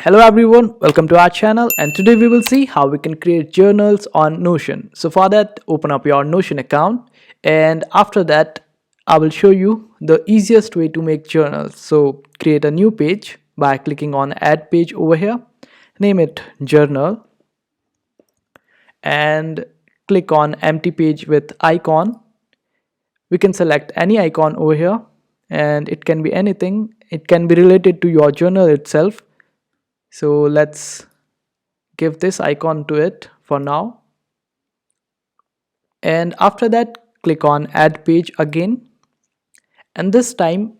Hello everyone, welcome to our channel, and today we will see how we can create journals on Notion. So for that, open up your Notion account, and after that I will show you the easiest way to make journals. So create a new page by clicking on add page over here, name it journal, and click on empty page with icon. We can select any icon over here, and it can be anything. It can be related to your journal itself. So let's give this icon to it for now, and after that click on add page again, and this time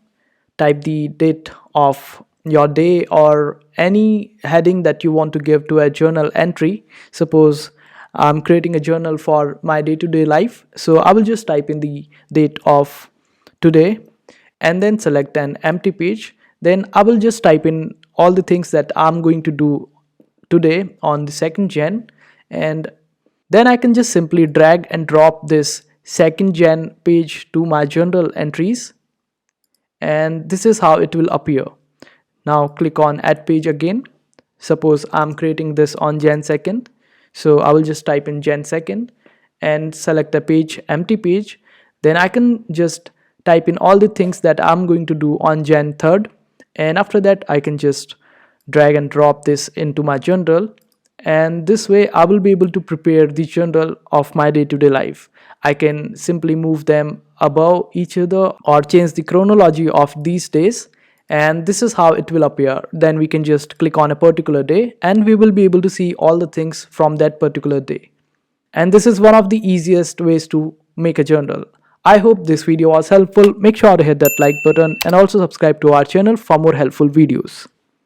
type the date of your day or any heading that you want to give to a journal entry. Suppose I'm creating a journal for my day-to-day life, so I will just type in the date of today and then select an empty page. Then I will just type in all the things that I'm going to do today on the 2nd Jan, and then I can just simply drag and drop this 2nd Jan page to my journal entries, and this is how it will appear. Now click on add page again. Suppose I'm creating this on Jan 2nd, so I will just type in Jan 2nd and select a page, empty page. Then I can just type in all the things that I'm going to do on Jan 3rd, and after that I can just drag and drop this into my journal, and this way I will be able to prepare the journal of my day-to-day life. I can simply move them above each other or change the chronology of these days, and this is how it will appear. Then we can just click on a particular day and we will be able to see all the things from that particular day. And this is one of the easiest ways to make a journal. I hope this video was helpful. Make sure to hit that like button and also subscribe to our channel for more helpful videos.